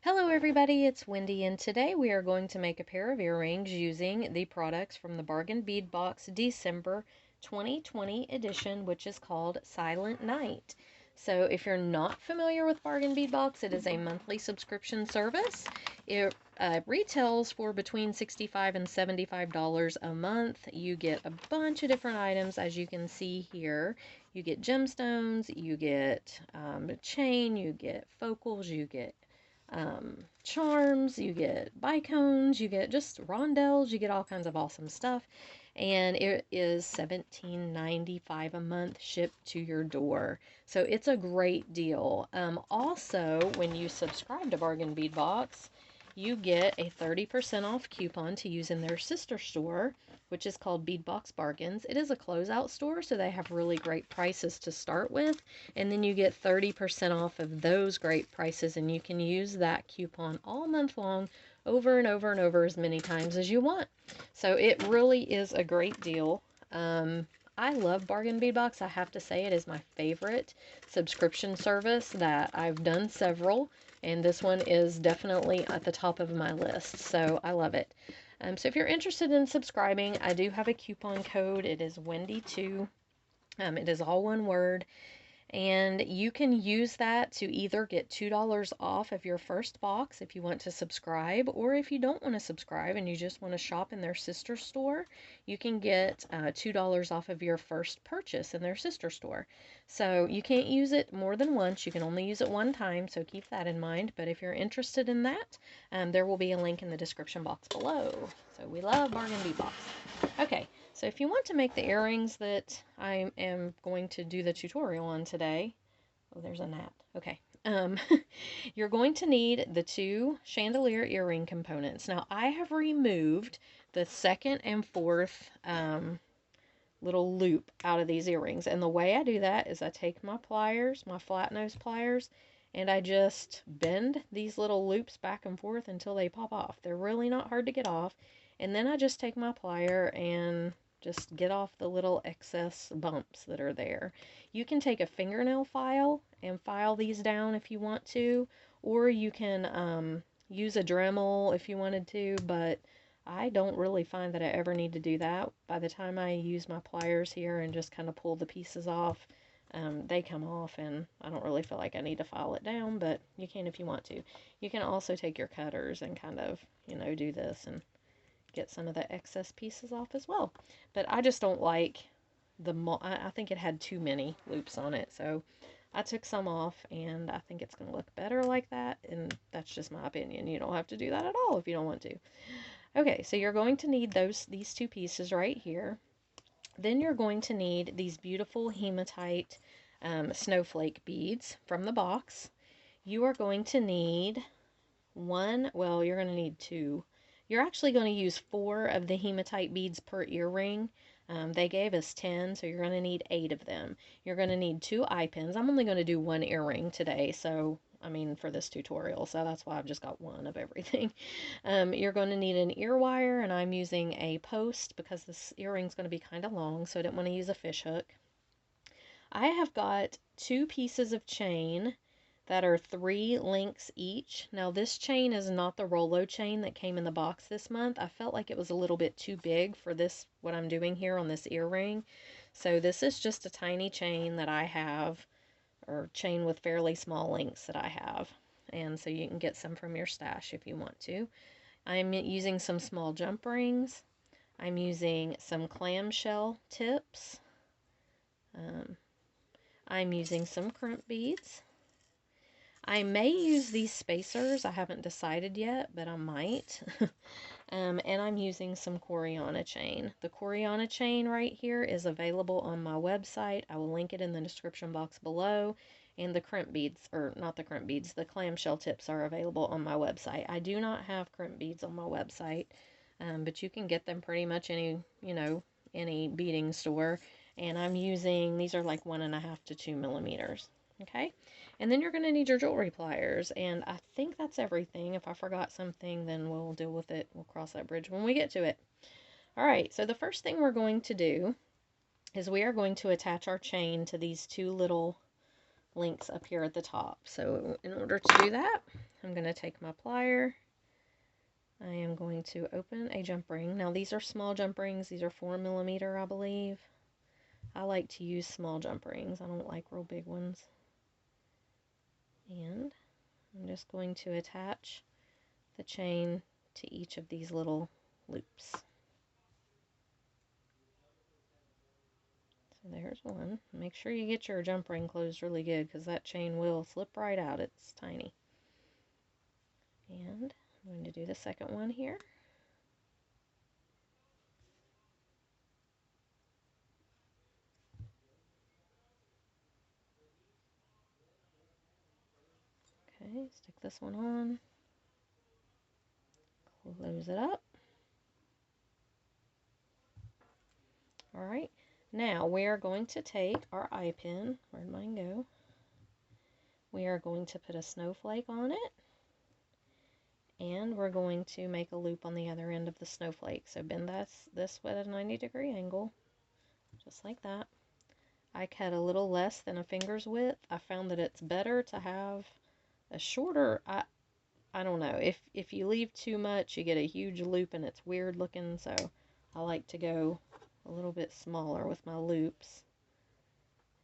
Hello everybody, it's Wendy, and today we are going to make a pair of earrings using the products from the Bargain Bead Box December 2020 edition, which is called Silent Night. So if you're not familiar with Bargain Bead Box, it is a monthly subscription service. It retails for between $65 and $75 a month. You get a bunch of different items, as you can see here. You get gemstones, you get a chain, you get focals, you get charms, you get bicones, you get just rondelles, you get all kinds of awesome stuff. And it is $17.95 a month shipped to your door. So it's a great deal. Also, when you subscribe to Bargain Bead Box, you get a 30% off coupon to use in their sister store, which is called Bead Box Bargains. It is a closeout store, so they have really great prices to start with. And then you get 30% off of those great prices, and you can use that coupon all month long, over and over and over as many times as you want. So it really is a great deal. I love Bargain Bead Box. I have to say it is my favorite subscription service that I've done several, and this one is definitely at the top of my list, so I love it. So if you're interested in subscribing, I do have a coupon code. It is Wendy2. It is all one word. And you can use that to either get $2 off of your first box if you want to subscribe, or if you don't want to subscribe and you just want to shop in their sister store, you can get $2 off of your first purchase in their sister store. So you can't use it more than once. You can only use it one time, so keep that in mind. But if you're interested in that, there will be a link in the description box below. So we love Bargain Bead Box. Okay. So if you want to make the earrings that I am going to do the tutorial on today, oh, there's a gnat. Okay. You're going to need the two chandelier earring components. Now, I have removed the second and fourth little loop out of these earrings. And the way I do that is I take my pliers, my flat nose pliers, and I just bend these little loops back and forth until they pop off. They're really not hard to get off. And then I just take my plier and just get off the little excess bumps that are there. You can take a fingernail file and file these down if you want to, or you can use a Dremel if you wanted to, but I don't really find that I ever need to do that. By the time I use my pliers here and just kind of pull the pieces off, they come off, and I don't really feel like I need to file it down, but you can if you want to. You can also take your cutters and kind of, do this and get some of the excess pieces off as well. But I just don't like I think it had too many loops on it, so I took some off, and I think it's going to look better like that, and that's just my opinion. You don't have to do that at all if you don't want to. Okay, so you're going to need these two pieces right here. Then you're going to need these beautiful hematite snowflake beads from the box. You are going to need you're going to need two. You're actually going to use 4 of the hematite beads per earring. They gave us 10, so you're going to need 8 of them. You're going to need 2 eye pins. I'm only going to do 1 earring today, for this tutorial, so that's why I've just got 1 of everything. You're going to need an ear wire, and I'm using a post because this earring's going to be kind of long, so I didn't want to use a fish hook. I have got 2 pieces of chain that are 3 links each. Now this chain is not the Rolo chain that came in the box this month. I felt like it was a little bit too big for what I'm doing here on this earring. So this is just a tiny chain that I have, or chain with fairly small links that I have. And so you can get some from your stash if you want to. I'm using some small jump rings. I'm using some clamshell tips. I'm using some crimp beads. I may use these spacers. I haven't decided yet, but I might. And I'm using some Coriana chain. The Coriana chain right here is available on my website. I will link it in the description box below. And the crimp beads, or not the crimp beads, the clamshell tips are available on my website. I do not have crimp beads on my website, but you can get them pretty much any beading store. And I'm using, these are like 1.5 to 2 millimeters. Okay, and then you're going to need your jewelry pliers, and I think that's everything. If I forgot something, then we'll deal with it. We'll cross that bridge when we get to it. All right, so the first thing we're going to do is we are going to attach our chain to these 2 little links up here at the top. So in order to do that, I'm going to take my plier. I am going to open a jump ring. Now these are small jump rings. These are 4mm, I believe. I like to use small jump rings. I don't like real big ones. And I'm just going to attach the chain to each of these little loops. So there's one. Make sure you get your jump ring closed really good because that chain will slip right out. It's tiny. And I'm going to do the second one here. Okay, stick this one on. Close it up. Alright, now we are going to take our eye pin. Where'd mine go? We are going to put a snowflake on it. And we're going to make a loop on the other end of the snowflake. So bend this way at a 90-degree angle, just like that. I cut a little less than a finger's width. I found that it's better to have a shorter, I don't know, if you leave too much, you get a huge loop and it's weird looking, so I like to go a little bit smaller with my loops.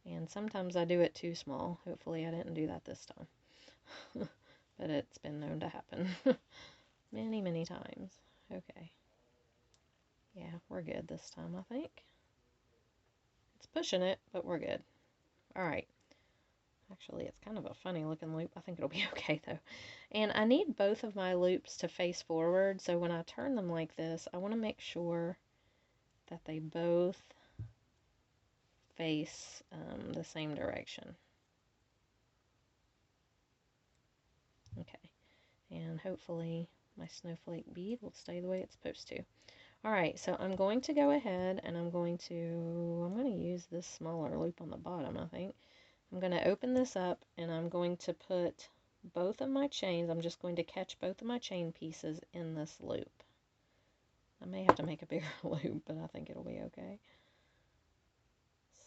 And sometimes I do it too small. Hopefully I didn't do that this time. But it's been known to happen many, many times. Okay. Yeah, we're good this time, I think. It's pushing it, but we're good. Alright. Actually, it's kind of a funny looking loop. I think it'll be okay though. And I need both of my loops to face forward, so when I turn them like this, I want to make sure that they both face the same direction. Okay. And hopefully my snowflake bead will stay the way it's supposed to. Alright, so I'm going to go ahead and I'm going to use this smaller loop on the bottom, I think. I'm going to open this up and I'm going to put both of my chains, I'm just going to catch both of my chain pieces in this loop. I may have to make a bigger loop, but I think it'll be okay.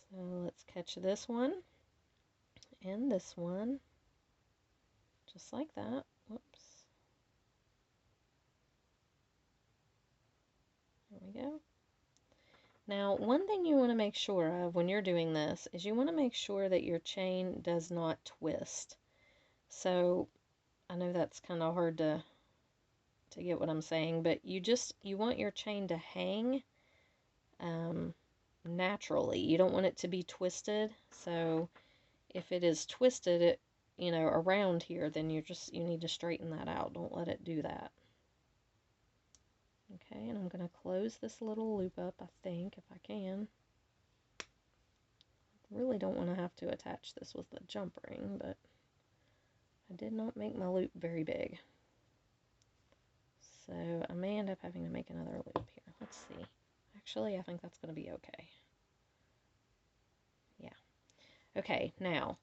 So let's catch this one and this one, just like that. Whoops. There we go. Now, one thing you want to make sure of when you're doing this is you want to make sure that your chain does not twist. So, I know that's kind of hard to get what I'm saying, but you want your chain to hang naturally. You don't want it to be twisted. So, if it is twisted, around here, then you need to straighten that out. Don't let it do that. Okay, and I'm going to close this little loop up, I think, if I can. I really don't want to have to attach this with the jump ring, but I did not make my loop very big. So I may end up having to make another loop here. Let's see. Actually, I think that's going to be okay. Yeah. Okay, now,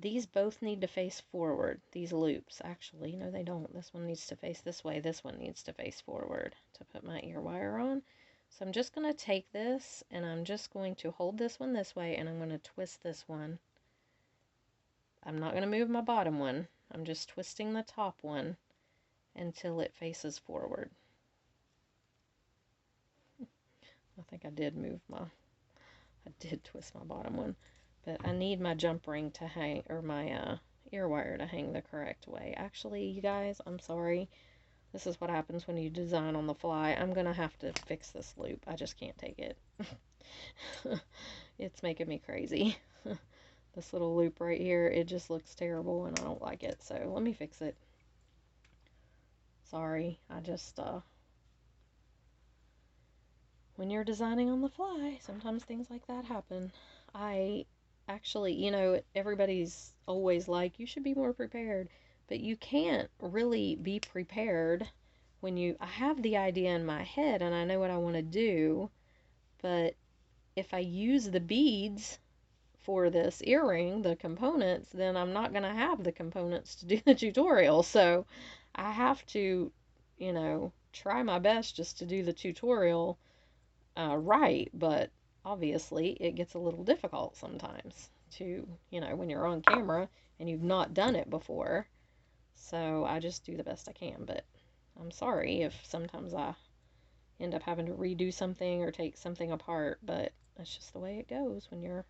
these both need to face forward, these loops. Actually, no they don't. This one needs to face this way. This one needs to face forward to put my ear wire on. So I'm just going to take this and I'm just going to hold this one this way and I'm going to twist this one. I'm not going to move my bottom one. I'm just twisting the top one until it faces forward. I think I did twist my bottom one. But I need my jump ring to hang, or my ear wire to hang the correct way. Actually, you guys, I'm sorry. This is what happens when you design on the fly. I'm going to have to fix this loop. I just can't take it. It's making me crazy. This little loop right here, it just looks terrible and I don't like it. So let me fix it. Sorry, I just, when you're designing on the fly, sometimes things like that happen. Actually, everybody's always like, you should be more prepared. But you can't really be prepared when I have the idea in my head and I know what I want to do. But if I use the beads for this earring, the components, then I'm not going to have the components to do the tutorial. So I have to, try my best just to do the tutorial right. But obviously it gets a little difficult sometimes to, when you're on camera and you've not done it before. So I just do the best I can, but I'm sorry if sometimes I end up having to redo something or take something apart, but that's just the way it goes when you're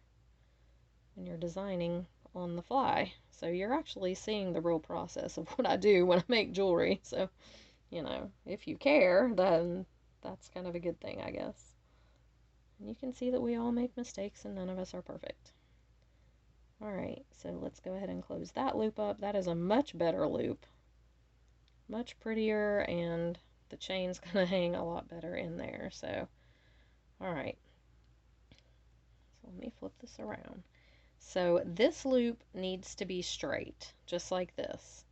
designing on the fly. So you're actually seeing the real process of what I do when I make jewelry. So, if you care, then that's kind of a good thing, I guess. And you can see that we all make mistakes and none of us are perfect. Alright, so let's go ahead and close that loop up. That is a much better loop. Much prettier, and the chain's gonna hang a lot better in there. So, alright. So let me flip this around. So this loop needs to be straight, just like this.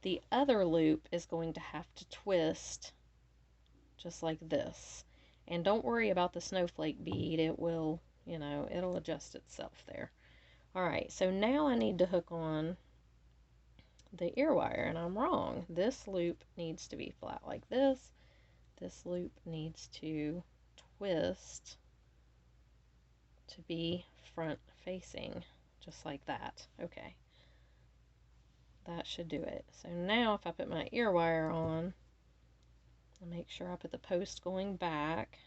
The other loop is going to have to twist just like this. And don't worry about the snowflake bead. It will, it'll adjust itself there. Alright, so now I need to hook on the ear wire, and I'm wrong. This loop needs to be flat like this. This loop needs to twist to be front facing, just like that. Okay. That should do it. So now if I put my ear wire on, I'll make sure I put the post going back.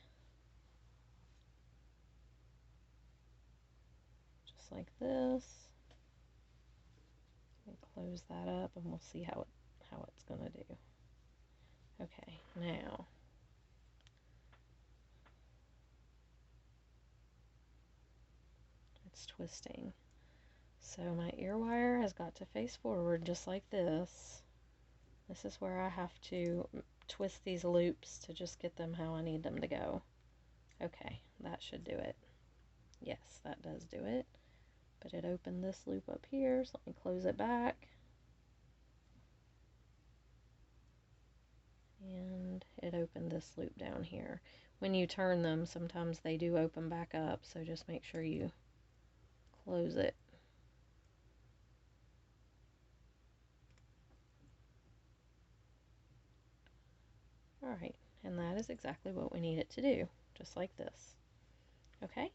Just like this. And close that up and we'll see how it's gonna do. Okay, now it's twisting. So my ear wire has got to face forward just like this. This is where I have to twist these loops to just get them how I need them to go. Okay, that should do it. Yes, that does do it. But it opened this loop up here, so let me close it back. And it opened this loop down here. When you turn them, sometimes they do open back up, so just make sure you close it. Alright, and that is exactly what we need it to do, just like this. Okay,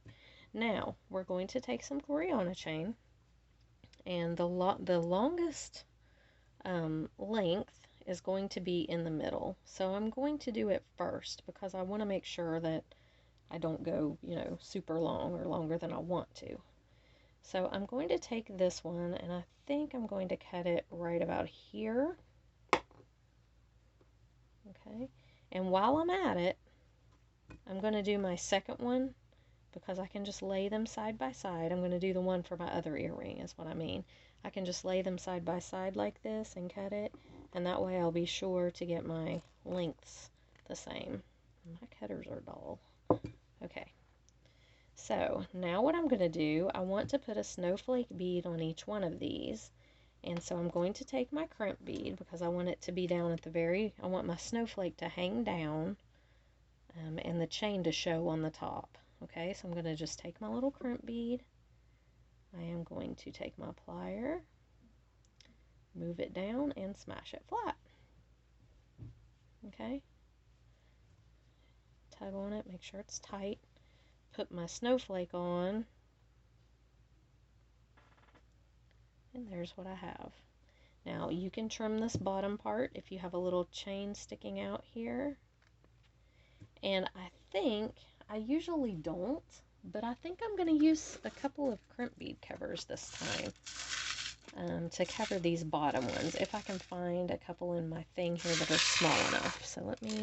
now we're going to take some Gloriana chain, and the longest length is going to be in the middle. So I'm going to do it first because I want to make sure that I don't go, super long or longer than I want to. So I'm going to take this one, and I think I'm going to cut it right about here. Okay, and while I'm at it, I'm going to do my second one because I can just lay them side by side. I'm going to do the one for my other earring is what I mean. I can just lay them side by side like this and cut it, and that way I'll be sure to get my lengths the same. My cutters are dull. Okay, so now what I'm going to do, I want to put a snowflake bead on each one of these. And so I'm going to take my crimp bead because I want it to be down at I want my snowflake to hang down and the chain to show on the top. Okay, so I'm going to just take my little crimp bead. I am going to take my plier, move it down, and smash it flat. Okay, tug on it, make sure it's tight. Put my snowflake on, and there's what I have. Now you can trim this bottom part if you have a little chain sticking out here. And I usually don't, but I think I'm going to use a couple of crimp bead covers this time to cover these bottom ones, if I can find a couple in my thing here that are small enough. So let me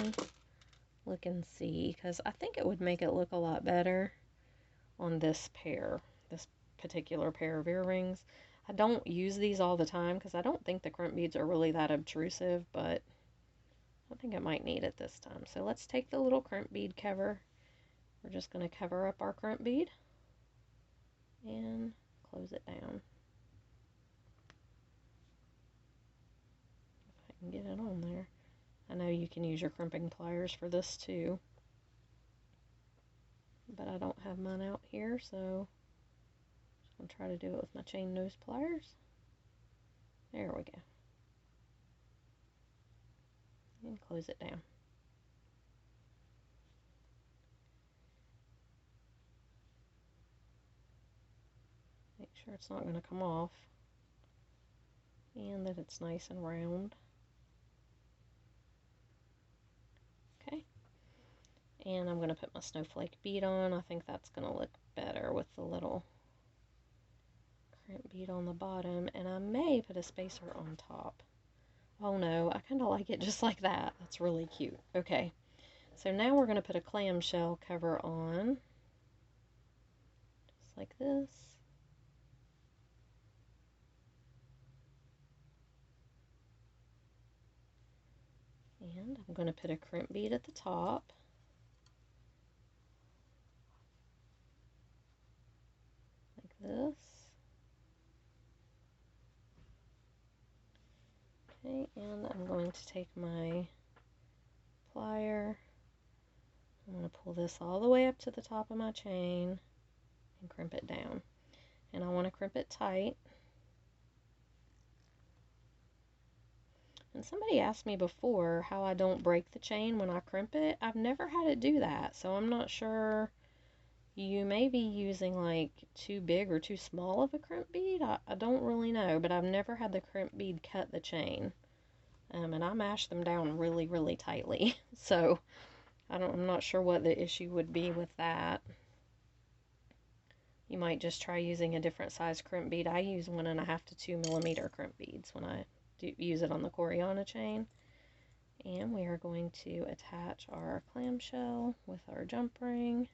look and see, because I think it would make it look a lot better on this particular pair of earrings. I don't use these all the time because I don't think the crimp beads are really that obtrusive, but I think I might need it this time. So let's take the little crimp bead cover. We're just going to cover up our crimp bead and close it down. If I can get it on there. I know you can use your crimping pliers for this too, but I don't have mine out here, so I'm going to try to do it with my chain nose pliers. There we go. And close it down. Make sure it's not going to come off. and that it's nice and round. Okay, and I'm going to put my snowflake bead on. I think that's going to look better with the little crimp bead on the bottom, and I may put a spacer on top. Oh no, I kind of like it just like that. That's really cute. Okay, so now we're going to put a clamshell cover on, just like this. And I'm going to put a crimp bead at the top. Like this. Okay, and I'm going to take my plier. I'm going to pull this all the way up to the top of my chain and crimp it down. And I want to crimp it tight. And somebody asked me before how I don't break the chain when I crimp it. I've never had it do that, so I'm not sure. You may be using like too big or too small of a crimp bead. I don't really know, but I've never had the crimp bead cut the chain. And I mash them down really, really tightly. So I'm not sure what the issue would be with that. You might just try using a different size crimp bead. I use 1.5 to 2 millimeter crimp beads when I do use it on the Coriana chain. And we are going to attach our clamshell with our jump ring.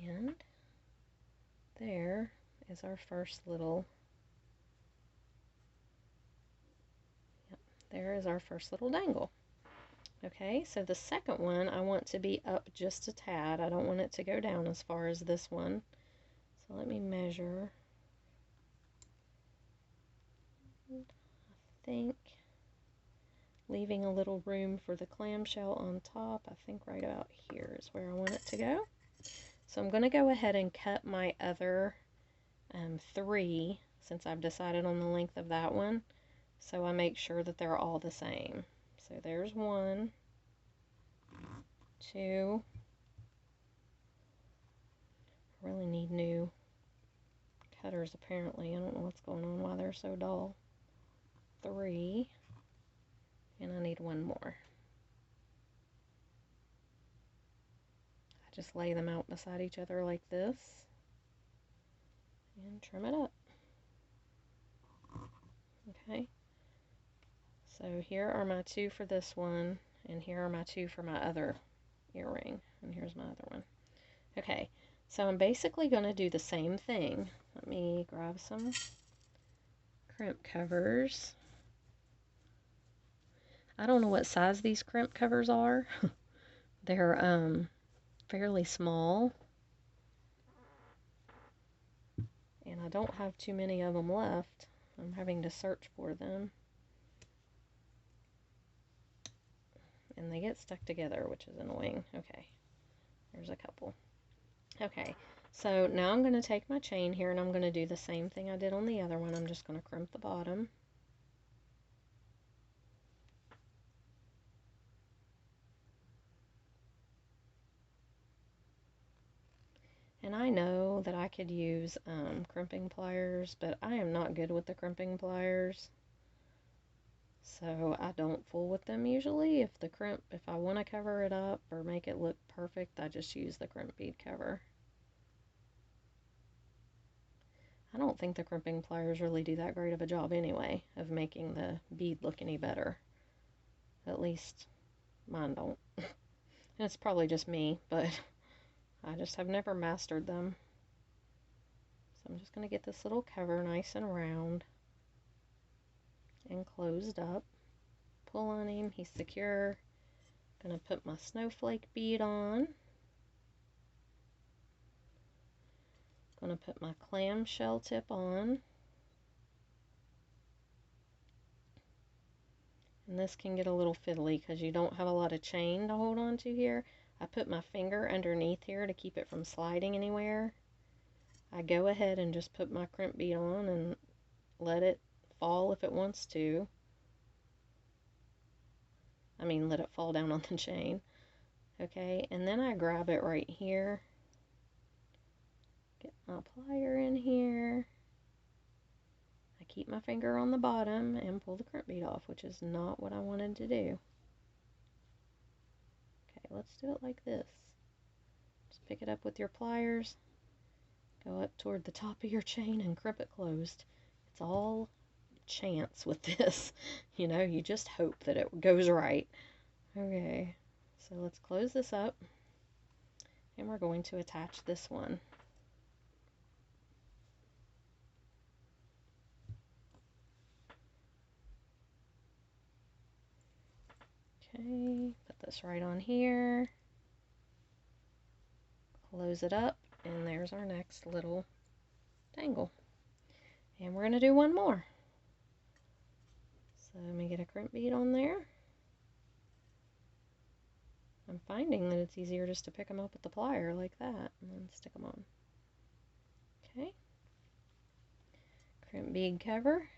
And there is our first little, there is our first little dangle. Okay, so the second one I want to be up just a tad. I don't want it to go down as far as this one. So let me measure. I think leaving a little room for the clamshell on top, I think right about here is where I want it to go. So I'm going to go ahead and cut my other 3, since I've decided on the length of that one, so I make sure that they're all the same. So there's 1, 2, I really need new cutters apparently. I don't know what's going on, why they're so dull. 3, and I need 1 more. I just lay them out beside each other like this and trim it up. Okay, so here are my 2 for this one, and here are my 2 for my other earring, and here's my other one. Okay, so I'm basically going to do the same thing. Let me grab some crimp covers. I don't know what size these crimp covers are. They're fairly small, and I don't have too many of them left. I'm having to search for them. And they get stuck together, which is annoying. Okay, there's a couple. Okay, so now I'm going to take my chain here and I'm going to do the same thing I did on the other one. I'm just going to crimp the bottom. And I know that I could use crimping pliers, but I am not good with the crimping pliers. So I don't fool with them usually. If I want to cover it up or make it look perfect, I just use the crimp bead cover. I don't think the crimping pliers really do that great of a job anyway of making the bead look any better. At least mine don't. And it's probably just me, but I just have never mastered them. So I'm just going to get this little cover nice and round and closed up. Pull on him, he's secure. Going to put my snowflake bead on. Going to put my clamshell tip on. And this can get a little fiddly because you don't have a lot of chain to hold on to here. I put my finger underneath here to keep it from sliding anywhere. I go ahead and just put my crimp bead on and let it fall if it wants to. I mean, let it fall down on the chain. Okay, and then I grab it right here. Get my plier in here. I keep my finger on the bottom and pull the crimp bead off, which is not what I wanted to do. Okay, let's do it like this. Just pick it up with your pliers, go up toward the top of your chain and crimp it closed. It's all chance with this. You know, you just hope that it goes right. Okay, so let's close this up and we're going to attach this one. Okay, put this right on here, close it up, and there's our next little dangle. And we're going to do one more. So let me get a crimp bead on there. I'm finding that it's easier just to pick them up with the plier like that and then stick them on. Okay. Crimp bead cover.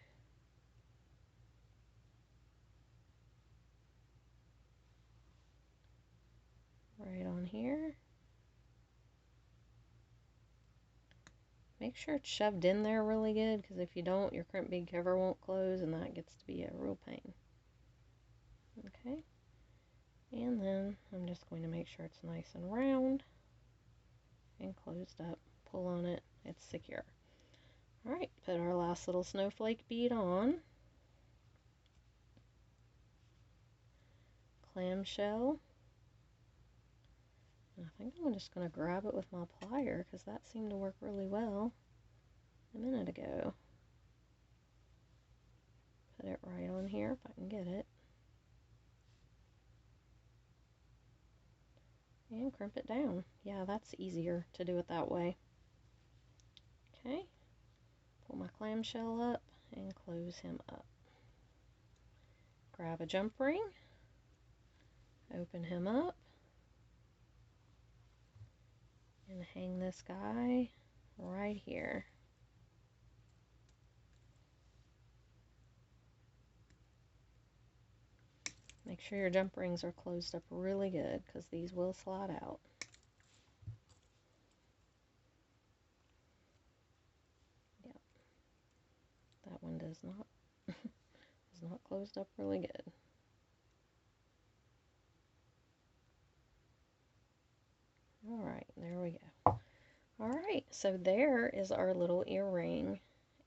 Right on here. Make sure it's shoved in there really good, because if you don't, your crimp bead cover won't close, and that gets to be a real pain. Okay. And then I'm just going to make sure it's nice and round and closed up. Pull on it, it's secure. Alright, put our last little snowflake bead on. Clamshell. And I think I'm just going to grab it with my plier, because that seemed to work really well a minute ago. Put it right on here if I can get it. And crimp it down. Yeah, that's easier to do it that way. Okay. Pull my clamshell up and close him up. Grab a jump ring. Open him up. And hang this guy right here. Make sure your jump rings are closed up really good, because these will slide out. Yep. That one does not is not closed up really good. Alright, there we go. Alright, so there is our little earring.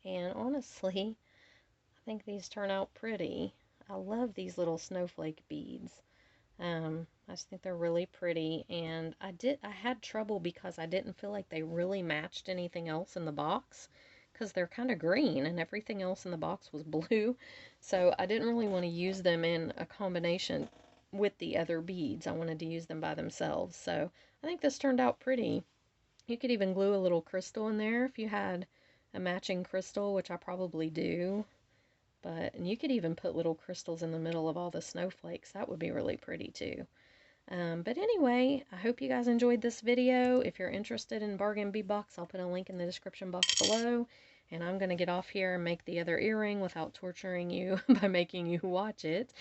And honestly, I think these turn out pretty. I love these little snowflake beads. I just think they're really pretty, and I had trouble because I didn't feel like they really matched anything else in the box, because they're kind of green and everything else in the box was blue, so I didn't really want to use them in a combination with the other beads. I wanted to use them by themselves, so I think this turned out pretty. You could even glue a little crystal in there if you had a matching crystal, which I probably do. And you could even put little crystals in the middle of all the snowflakes. That would be really pretty too. But anyway, I hope you guys enjoyed this video. If you're interested in Bargain Bead Box, I'll put a link in the description box below. And I'm going to get off here and make the other earring without torturing you by making you watch it.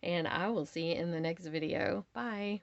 And I will see you in the next video. Bye!